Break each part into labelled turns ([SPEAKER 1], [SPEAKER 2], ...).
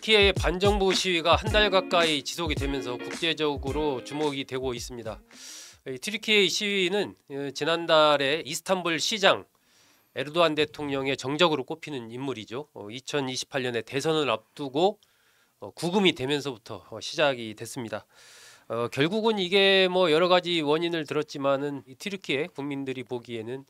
[SPEAKER 1] 튀르키예의 반정부 시위가 한 달 가까이 지속이 되면서 국제적으로 주목이 되고 있습니다. 튀르키예의 시위는 지난달에 이스탄불 시장 에르도안 대통령의 정적으로 꼽히는 인물이죠. 2028년에 대선을 앞두고 구금이 되면서부터 시작이 됐습니다. 결국은 이게 뭐 여러 가지 원인을 들었지만은 튀르키예 국민들이 보기에는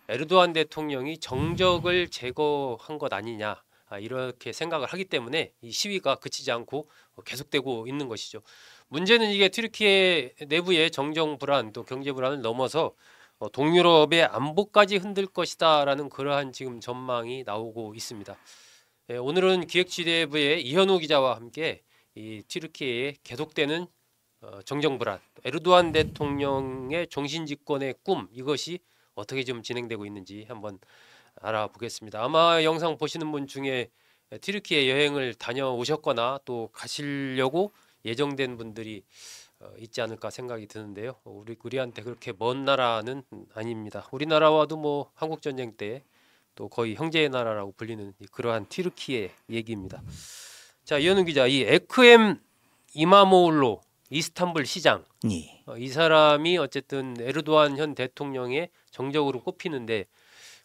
[SPEAKER 1] 에르도안 대통령이 정적을 제거한 것 아니냐, 이렇게 생각을 하기 때문에 이 시위가 그치지 않고 계속되고 있는 것이죠. 문제는 이게 튀르키예 내부의 정정 불안 또 경제 불안을 넘어서 동유럽의 안보까지 흔들 것이다라는 그러한 지금 전망이 나오고 있습니다. 오늘은 기획지대부의 이현우 기자와 함께 이 튀르키예의 계속되는 정정 불안, 에르도안 대통령의 종신집권의 꿈, 이것이 어떻게 좀 진행되고 있는지 한번 알아보겠습니다. 아마 영상 보시는 분 중에 튀르키예 여행을 다녀오셨거나 또 가시려고 예정된 분들이 있지 않을까 생각이 드는데요. 우리한테 그렇게 먼 나라는 아닙니다. 우리나라와도 뭐 한국 전쟁 때 또 거의 형제의 나라라고 불리는 그러한 튀르키예 얘기입니다. 자, 이현우 기자, 이 에크엠 이마모울로 이스탄불 시장, 이 사람이 어쨌든 에르도안 현 대통령의 정적으로 꼽히는데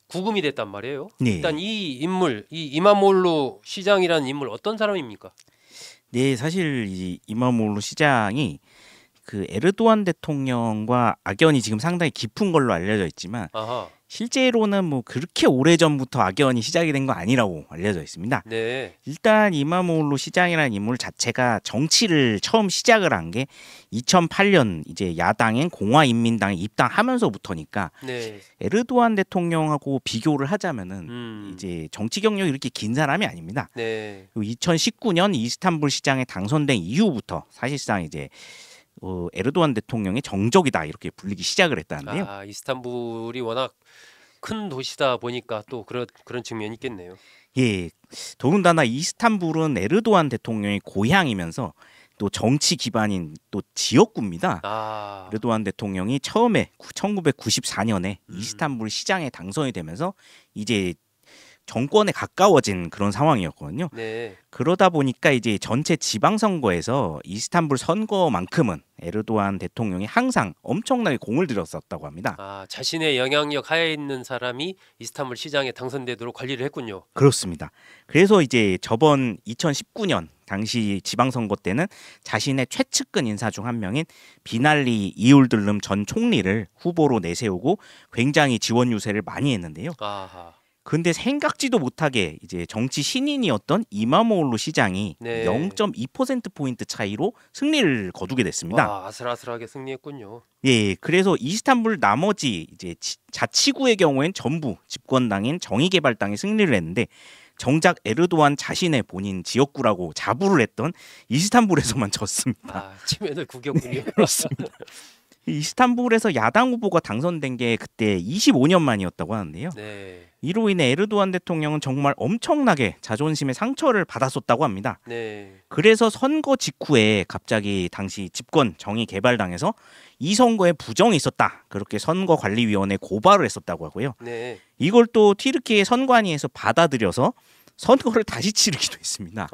[SPEAKER 1] 구금이 됐단 말이에요. 일단 이 인물, 이 이마모울로 시장이라는 인물 어떤 사람입니까?
[SPEAKER 2] 네, 사실 이 이마모울로 시장이 그 에르도안 대통령과 악연이 지금 상당히 깊은 걸로 알려져 있지만 실제로는 뭐 그렇게 오래전부터 악연이 시작이 된 거 아니라고 알려져 있습니다.
[SPEAKER 1] 네.
[SPEAKER 2] 일단 이마모울로 시장이라는 인물 자체가 정치를 처음 시작을 한 게 2008년 이제 야당인 공화인민당에 입당하면서부터니까 에르도안 대통령하고 비교를 하자면은 이제 정치 경력이 이렇게 긴 사람이 아닙니다. 2019년 이스탄불 시장에 당선된 이후부터 사실상 이제 에르도안 대통령의 정적이다 이렇게 불리기 시작을 했다는데요.
[SPEAKER 1] 이스탄불이 워낙 큰 도시다 보니까 또 그런 측면이 있겠네요.
[SPEAKER 2] 예, 더군다나 이스탄불은 에르도안 대통령의 고향이면서 또 정치 기반인 또 지역구입니다. 에르도안 대통령이 처음에 1994년에 이스탄불 시장에 당선이 되면서 이제 정권에 가까워진 그런 상황이었거든요. 그러다 보니까 이제 전체 지방선거에서 이스탄불 선거만큼은 에르도안 대통령이 항상 엄청나게 공을 들였었다고 합니다.
[SPEAKER 1] 자신의 영향력 하에 있는 사람이 이스탄불 시장에 당선되도록 관리를 했군요.
[SPEAKER 2] 그렇습니다. 그래서 이제 저번 2019년 당시 지방선거 때는 자신의 최측근 인사 중 한 명인 비날리 이울들름 전 총리를 후보로 내세우고 굉장히 지원 유세를 많이 했는데요. 근데 생각지도 못하게 이제 정치 신인이었던 이마모울로 시장이 0.2%포인트 차이로 승리를 거두게 됐습니다.
[SPEAKER 1] 아슬아슬하게 승리했군요.
[SPEAKER 2] 예, 그래서 이스탄불 나머지 이제 자치구의 경우엔 전부 집권당인 정의개발당이 승리를 했는데 정작 에르도안 자신의 본인 지역구라고 자부를 했던 이스탄불에서만 졌습니다.
[SPEAKER 1] 치면을 구겼군요.
[SPEAKER 2] 네, 그렇습니다. 이스탄불에서 야당 후보가 당선된 게 그때 25년 만이었다고 하는데요. 이로 인해 에르도안 대통령은 정말 엄청나게 자존심의 상처를 받았었다고 합니다. 그래서 선거 직후에 갑자기 당시 집권 정의개발당에서 이 선거에 부정이 있었다, 그렇게 선거관리위원회에 고발을 했었다고 하고요. 이걸 또 튀르키예 선관위에서 받아들여서 선거를 다시 치르기도 했습니다.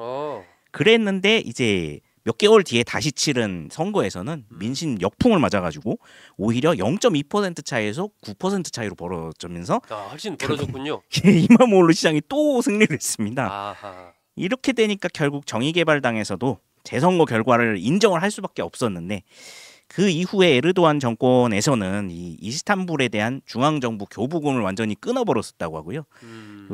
[SPEAKER 2] 그랬는데 이제 몇 개월 뒤에 다시 치른 선거에서는 민심 역풍을 맞아가지고 오히려 0.2% 차이에서 9% 차이로 벌어지면서
[SPEAKER 1] 훨씬 벌어졌군요.
[SPEAKER 2] 이마모울로 시장이 또 승리를 했습니다. 이렇게 되니까 결국 정의개발당에서도 재선거 결과를 인정을 할 수밖에 없었는데 그 이후에 에르도안 정권에서는 이 이스탄불에 대한 중앙정부 교부금을 완전히 끊어버렸었다고 하고요.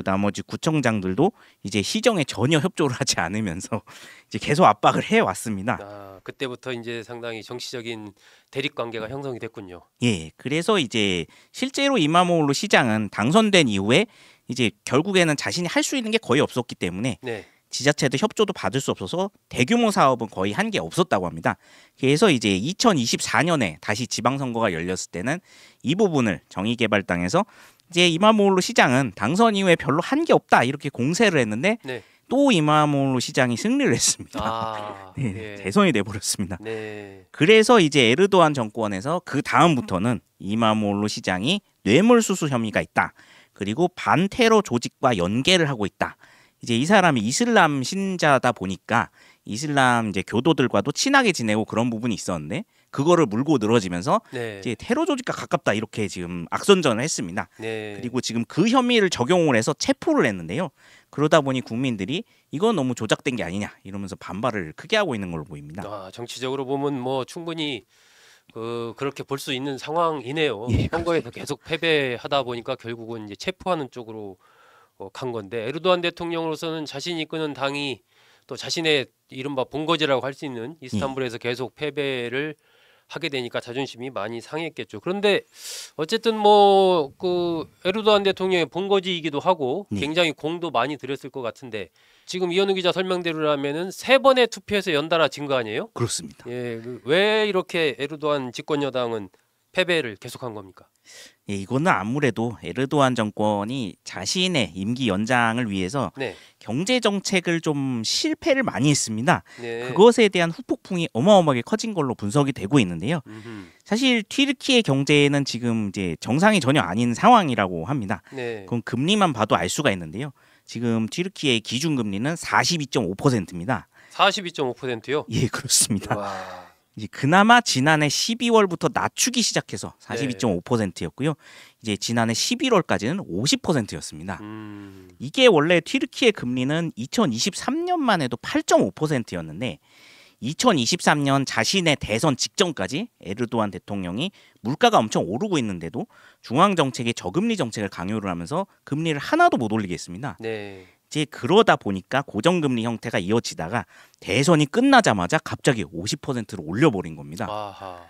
[SPEAKER 2] 나머지 구청장들도 이제 시정에 전혀 협조를 하지 않으면서 이제 계속 압박을 해왔습니다.
[SPEAKER 1] 그때부터 이제 상당히 정치적인 대립 관계가 형성이 됐군요.
[SPEAKER 2] 예, 그래서 이제 실제로 이마모울로 시장은 당선된 이후에 이제 결국에는 자신이 할 수 있는 게 거의 없었기 때문에 지자체도 협조도 받을 수 없어서 대규모 사업은 거의 한 게 없었다고 합니다. 그래서 이제 2024년에 다시 지방선거가 열렸을 때는 이 부분을 정의개발당에서 이제 이마모울로 시장은 당선 이후에 별로 한 게 없다 이렇게 공세를 했는데 또 이마모울로 시장이 승리를 했습니다. 대선이 돼버렸습니다. 그래서 이제 에르도안 정권에서 그 다음부터는 이마모울로 시장이 뇌물수수 혐의가 있다, 그리고 반테러 조직과 연계를 하고 있다, 이제 이 사람이 이슬람 신자다 보니까 이슬람 이제 교도들과도 친하게 지내고 그런 부분이 있었는데 그거를 물고 늘어지면서
[SPEAKER 1] 네.
[SPEAKER 2] 이제 테러 조직과 가깝다 이렇게 지금 악선전을 했습니다.
[SPEAKER 1] 네.
[SPEAKER 2] 그리고 지금 그 혐의를 적용을 해서 체포를 했는데요. 그러다 보니 국민들이 이건 너무 조작된 게 아니냐 이러면서 반발을 크게 하고 있는 걸로 보입니다.
[SPEAKER 1] 정치적으로 보면 뭐 충분히 그렇게 볼 수 있는 상황이네요.
[SPEAKER 2] 예,
[SPEAKER 1] 선거에서 계속 패배하다 보니까 결국은 이제 체포하는 쪽으로 간 건데 에르도안 대통령으로서는 자신이 이끄는 당이 또 자신의 이른바 본거지라고 할 수 있는 이스탄불에서 계속 패배를 하게 되니까 자존심이 많이 상했겠죠. 그런데 어쨌든 뭐 그 에르도안 대통령의 본거지이기도 하고 굉장히 공도 많이 들였을 것 같은데 지금 이현우 기자 설명대로라면은 3번의 투표에서 연달아 진 거 아니에요?
[SPEAKER 2] 그렇습니다.
[SPEAKER 1] 예, 왜 이렇게 에르도안 집권 여당은 패배를 계속한 겁니까?
[SPEAKER 2] 예, 이거는 아무래도 에르도안 정권이 자신의 임기 연장을 위해서
[SPEAKER 1] 네.
[SPEAKER 2] 경제 정책을 좀 실패를 많이 했습니다.
[SPEAKER 1] 네.
[SPEAKER 2] 그것에 대한 후폭풍이 어마어마하게 커진 걸로 분석이 되고 있는데요. 사실 튀르키예 경제는 지금 이제 정상이 전혀 아닌 상황이라고 합니다.
[SPEAKER 1] 네.
[SPEAKER 2] 그럼 금리만 봐도 알 수가 있는데요. 지금 튀르키예의 기준금리는 42.5%입니다.
[SPEAKER 1] 42.5%요?
[SPEAKER 2] 예, 그렇습니다.
[SPEAKER 1] 와.
[SPEAKER 2] 이제 그나마 지난해 12월부터 낮추기 시작해서 42.5%였고요. 이제 지난해 11월까지는 50%였습니다. 이게 원래 튀르키예 금리는 2023년만 해도 8.5%였는데 2023년 자신의 대선 직전까지 에르도안 대통령이 물가가 엄청 오르고 있는데도 중앙정책의 저금리 정책을 강요를 하면서 금리를 하나도 못 올리게 했습니다.
[SPEAKER 1] 네.
[SPEAKER 2] 이제 그러다 보니까 고정금리 형태가 이어지다가 대선이 끝나자마자 갑자기 50%로 올려버린 겁니다.
[SPEAKER 1] 아하.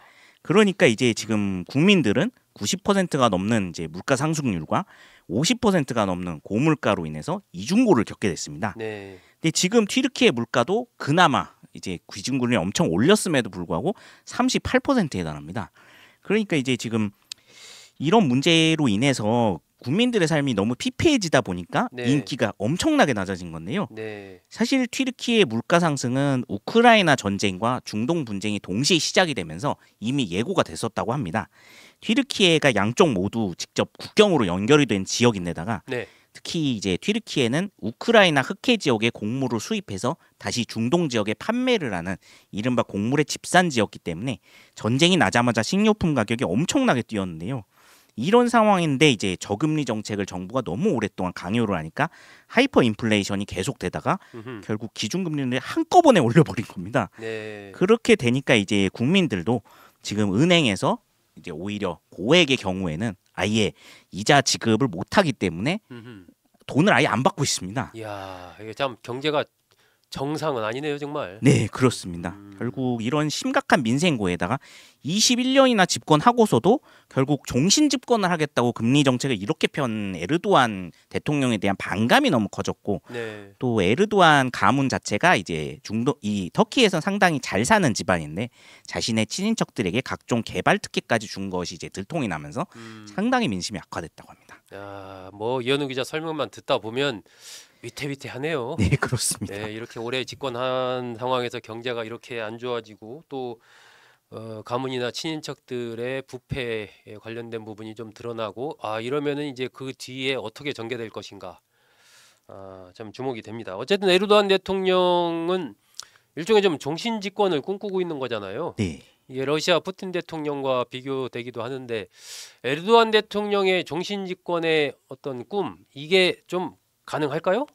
[SPEAKER 2] 그러니까 이제 지금 국민들은 90%가 넘는 이제 물가 상승률과 50%가 넘는 고물가로 인해서 이중고를 겪게 됐습니다.
[SPEAKER 1] 네.
[SPEAKER 2] 근데 지금 튀르키예 물가도 그나마 이제 기준금리를 엄청 올렸음에도 불구하고 38%에 달합니다. 그러니까 이제 지금 이런 문제로 인해서 국민들의 삶이 너무 피폐해지다 보니까
[SPEAKER 1] 네.
[SPEAKER 2] 인기가 엄청나게 낮아진 건데요.
[SPEAKER 1] 네.
[SPEAKER 2] 사실 튀르키예 물가 상승은 우크라이나 전쟁과 중동 분쟁이 동시에 시작이 되면서 이미 예고가 됐었다고 합니다. 튀르키예가 양쪽 모두 직접 국경으로 연결이 된 지역인데다가
[SPEAKER 1] 네.
[SPEAKER 2] 특히 이제 튀르키예는 우크라이나 흑해 지역의 곡물을 수입해서 다시 중동 지역에 판매를 하는 이른바 곡물의 집산지였기 때문에 전쟁이 나자마자 식료품 가격이 엄청나게 뛰었는데요. 이런 상황인데 이제 저금리 정책을 정부가 너무 오랫동안 강요를 하니까 하이퍼 인플레이션이 계속되다가 결국 기준금리를 한꺼번에 올려버린 겁니다.
[SPEAKER 1] 네.
[SPEAKER 2] 그렇게 되니까 이제 국민들도 지금 은행에서 이제 오히려 고액의 경우에는 아예 이자 지급을 못하기 때문에 돈을 아예 안 받고 있습니다.
[SPEAKER 1] 이야, 이게 참 경제가 정상은 아니네요, 정말.
[SPEAKER 2] 네, 그렇습니다. 결국 이런 심각한 민생고에다가 21년이나 집권하고서도 결국 종신 집권을 하겠다고 금리 정책을 이렇게 편 에르도안 대통령에 대한 반감이 너무 커졌고
[SPEAKER 1] 네.
[SPEAKER 2] 또 에르도안 가문 자체가 이제 이 터키에서 상당히 잘 사는 집안인데 자신의 친인척들에게 각종 개발 특혜까지 준 것이 이제 들통이 나면서 상당히 민심이 악화됐다고 합니다.
[SPEAKER 1] 야, 뭐 이현우 기자 설명만 듣다 보면 위태위태하네요.
[SPEAKER 2] 네, 그렇습니다.
[SPEAKER 1] 네, 이렇게 오래 집권한 상황에서 경제가 이렇게 안 좋아지고 또 가문이나 친인척들의 부패에 관련된 부분이 좀 드러나고 이러면은 이제 그 뒤에 어떻게 전개될 것인가 참 주목이 됩니다. 어쨌든 에르도안 대통령은 일종의 좀 종신 집권을 꿈꾸고 있는 거잖아요.
[SPEAKER 2] 네.
[SPEAKER 1] 이게 러시아 푸틴 대통령과 비교되기도 하는데 에르도안 대통령의 종신 집권의 어떤 꿈 이게 좀 가능할까요?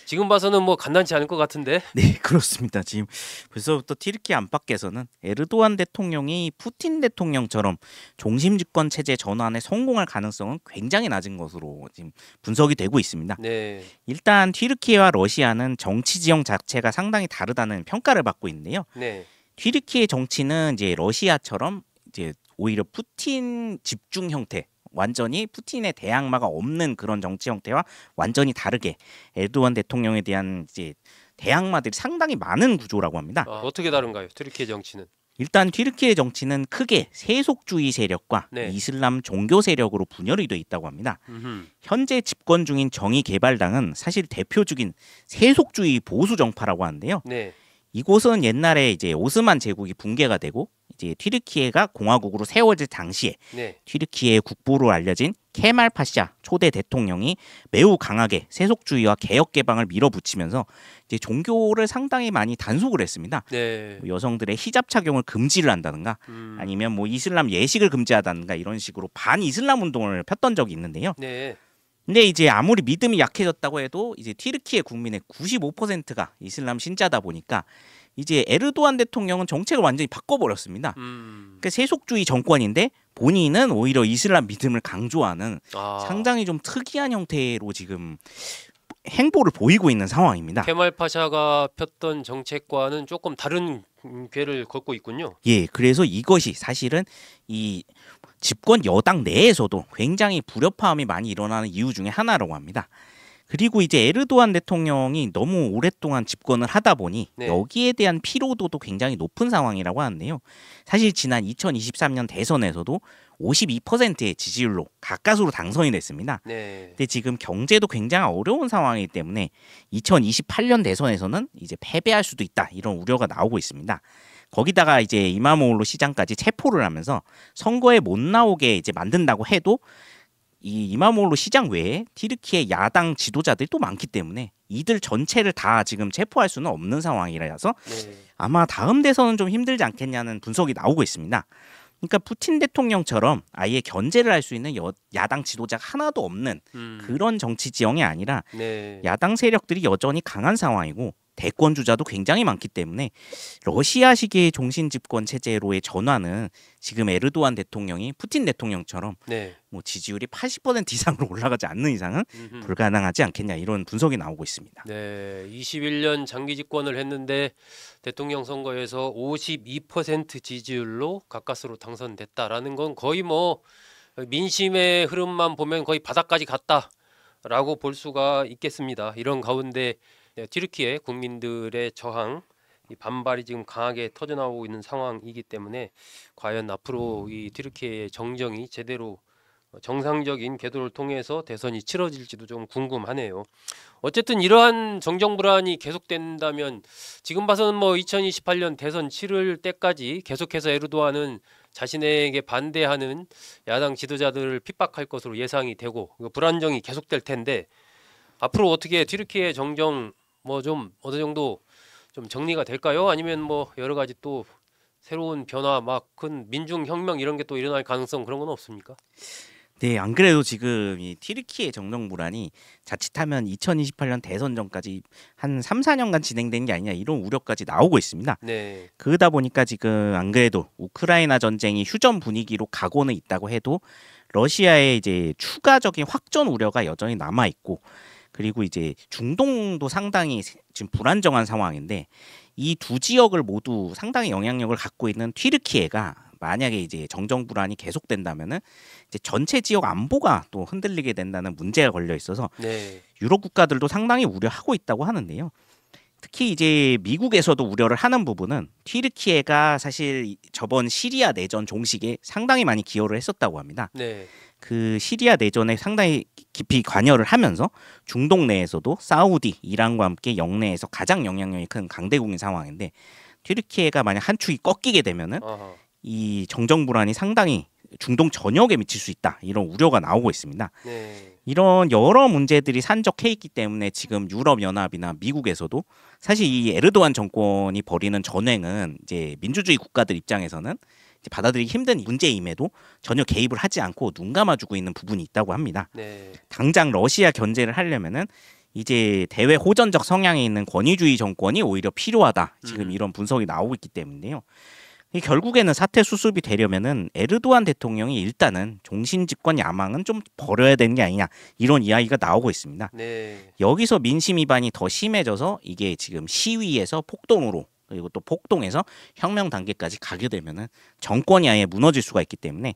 [SPEAKER 1] 지금 봐서는 뭐 간단치 않을 것 같은데.
[SPEAKER 2] 네, 그렇습니다. 지금 벌써부터 튀르키예 안팎에서는 에르도안 대통령이 푸틴 대통령처럼 종신 집권 체제 전환에 성공할 가능성은 굉장히 낮은 것으로 지금 분석이 되고 있습니다.
[SPEAKER 1] 네.
[SPEAKER 2] 일단 튀르키예와 러시아는 정치 지형 자체가 상당히 다르다는 평가를 받고 있는데요.
[SPEAKER 1] 네.
[SPEAKER 2] 튀르키예 정치는 이제 러시아처럼 이제 오히려 푸틴 집중 형태, 완전히 푸틴의 대항마가 없는 그런 정치 형태와 완전히 다르게 에르도안 대통령에 대한 이제 대항마들이 상당히 많은 구조라고 합니다.
[SPEAKER 1] 어떻게 다른가요? 튀르키예 정치는?
[SPEAKER 2] 일단 튀르키예 정치는 크게 세속주의 세력과
[SPEAKER 1] 네.
[SPEAKER 2] 이슬람 종교 세력으로 분열이 돼 있다고 합니다. 현재 집권 중인 정의개발당은 사실 대표적인 세속주의 보수 정파라고 하는데요.
[SPEAKER 1] 네.
[SPEAKER 2] 이곳은 옛날에 이제 오스만 제국이 붕괴가 되고 이제 튀르키예가 공화국으로 세워질 당시에
[SPEAKER 1] 네.
[SPEAKER 2] 튀르키예의 국부로 알려진 케말 파샤 초대 대통령이 매우 강하게 세속주의와 개혁 개방을 밀어붙이면서 이제 종교를 상당히 많이 단속을 했습니다.
[SPEAKER 1] 네.
[SPEAKER 2] 여성들의 히잡 착용을 금지를 한다든가 아니면 뭐 이슬람 예식을 금지하다든가 이런 식으로 반이슬람 운동을 폈던 적이 있는데요.
[SPEAKER 1] 네.
[SPEAKER 2] 근데 이제 아무리 믿음이 약해졌다고 해도 이제 튀르키예 국민의 95%가 이슬람 신자다 보니까 이제 에르도안 대통령은 정책을 완전히 바꿔버렸습니다. 그러니까 세속주의 정권인데 본인은 오히려 이슬람 믿음을 강조하는 상당히 좀 특이한 형태로 지금 행보를 보이고 있는 상황입니다.
[SPEAKER 1] 케말 파샤가 폈던 정책과는 조금 다른 궤를 걷고 있군요.
[SPEAKER 2] 예, 그래서 이것이 사실은 이 집권 여당 내에서도 굉장히 불협화음이 많이 일어나는 이유 중에 하나라고 합니다. 그리고 이제 에르도안 대통령이 너무 오랫동안 집권을 하다 보니
[SPEAKER 1] 네.
[SPEAKER 2] 여기에 대한 피로도도 굉장히 높은 상황이라고 하는데요. 사실 지난 2023년 대선에서도 52%의 지지율로 가까스로 당선이 됐습니다.
[SPEAKER 1] 네.
[SPEAKER 2] 근데 지금 경제도 굉장히 어려운 상황이기 때문에 2028년 대선에서는 이제 패배할 수도 있다 이런 우려가 나오고 있습니다. 거기다가 이제 이마모올로 시장까지 체포를 하면서 선거에 못 나오게 이제 만든다고 해도 이 이마모올로 시장 외에 튀르키예 야당 지도자들이 또 많기 때문에 이들 전체를 다 지금 체포할 수는 없는 상황이라서 아마 다음 대선은 좀 힘들지 않겠냐는 분석이 나오고 있습니다. 그러니까 푸틴 대통령처럼 아예 견제를 할 수 있는 야당 지도자가 하나도 없는 그런 정치 지형이 아니라 야당 세력들이 여전히 강한 상황이고 대권 주자도 굉장히 많기 때문에 러시아식의 종신 집권 체제로의 전환은 지금 에르도안 대통령이 푸틴 대통령처럼 뭐 지지율이 80% 이상으로 올라가지 않는 이상은 불가능하지 않겠냐 이런 분석이 나오고 있습니다.
[SPEAKER 1] 네, 21년 장기 집권을 했는데 대통령 선거에서 52% 지지율로 가까스로 당선됐다라는 건 거의 뭐 민심의 흐름만 보면 거의 바닥까지 갔다라고 볼 수가 있겠습니다. 이런 가운데 튀르키예 국민들의 저항, 이 반발이 지금 강하게 터져나오고 있는 상황이기 때문에 과연 앞으로 이 튀르키예의 정정이 제대로 정상적인 궤도를 통해서 대선이 치러질지도 좀 궁금하네요. 어쨌든 이러한 정정 불안이 계속된다면 지금 봐서는 뭐 2028년 대선 치를 때까지 계속해서 에르도안은 자신에게 반대하는 야당 지도자들을 핍박할 것으로 예상이 되고 불안정이 계속될 텐데 앞으로 어떻게 튀르키예 정정 뭐 좀 어느 정도 좀 정리가 될까요? 아니면 뭐 여러 가지 또 새로운 변화 막 큰 민중 혁명 이런 게 또 일어날 가능성 그런 건 없습니까?
[SPEAKER 2] 네, 안 그래도 지금 이 튀르키예 정정 불안이 자칫하면 2028년 대선 전까지 한 3, 4년간 진행된 게 아니냐 이런 우려까지 나오고 있습니다.
[SPEAKER 1] 네.
[SPEAKER 2] 그러다 보니까 지금 안 그래도 우크라이나 전쟁이 휴전 분위기로 가고는 있다고 해도 러시아의 이제 추가적인 확전 우려가 여전히 남아 있고 그리고 이제 중동도 상당히 지금 불안정한 상황인데 이 두 지역을 모두 상당히 영향력을 갖고 있는 튀르키예가 만약에 이제 정정 불안이 계속된다면은 이제 전체 지역 안보가 또 흔들리게 된다는 문제가 걸려 있어서 유럽 국가들도 상당히 우려하고 있다고 하는데요. 특히 이제 미국에서도 우려를 하는 부분은 튀르키예가 사실 저번 시리아 내전 종식에 상당히 많이 기여를 했었다고 합니다. 그 시리아 내전에 상당히 깊이 관여를 하면서 중동 내에서도 사우디, 이란과 함께 영내에서 가장 영향력이 큰 강대국인 상황인데 튀르키예가 만약 한 축이 꺾이게 되면은 이 정정 불안이 상당히 중동 전역에 미칠 수 있다 이런 우려가 나오고 있습니다. 이런 여러 문제들이 산적해 있기 때문에 지금 유럽 연합이나 미국에서도 사실 이 에르도안 정권이 벌이는 전횡은 이제 민주주의 국가들 입장에서는 이제 받아들이기 힘든 문제임에도 전혀 개입을 하지 않고 눈 감아주고 있는 부분이 있다고 합니다. 당장 러시아 견제를 하려면은 이제 대외 호전적 성향이 있는 권위주의 정권이 오히려 필요하다. 지금 이런 분석이 나오고 있기 때문에요. 결국에는 사태 수습이 되려면은 에르도안 대통령이 일단은 종신 집권 야망은 좀 버려야 되는 게 아니냐 이런 이야기가 나오고 있습니다. 여기서 민심 위반이 더 심해져서 이게 지금 시위에서 폭동으로 그리고 또 폭동에서 혁명 단계까지 가게 되면은 정권이 아예 무너질 수가 있기 때문에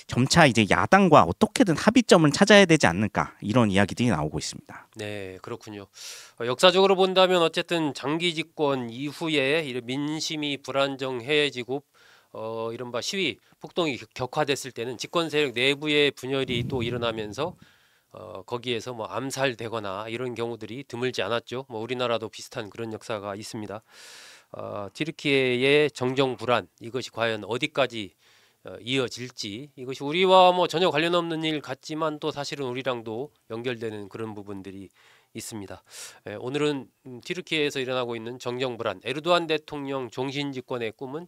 [SPEAKER 2] 점차 이제 야당과 어떻게든 합의점을 찾아야 되지 않을까 이런 이야기들이 나오고 있습니다.
[SPEAKER 1] 네, 그렇군요. 역사적으로 본다면 어쨌든 장기 집권 이후에 이런 민심이 불안정해지고 이른바 시위 폭동이 격화됐을 때는 집권 세력 내부의 분열이 또 일어나면서 거기에서 뭐 암살되거나 이런 경우들이 드물지 않았죠. 뭐 우리나라도 비슷한 그런 역사가 있습니다. 튀르키예의 정정 불안 이것이 과연 어디까지 이어질지 이것이 우리와 뭐 전혀 관련 없는 일 같지만 또 사실은 우리랑도 연결되는 그런 부분들이 있습니다. 오늘은 튀르키예에서 일어나고 있는 정정 불안, 에르도안 대통령 종신 집권의 꿈은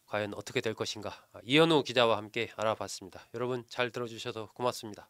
[SPEAKER 1] 과연 어떻게 될 것인가 이현우 기자와 함께 알아봤습니다. 여러분 잘 들어주셔서 고맙습니다.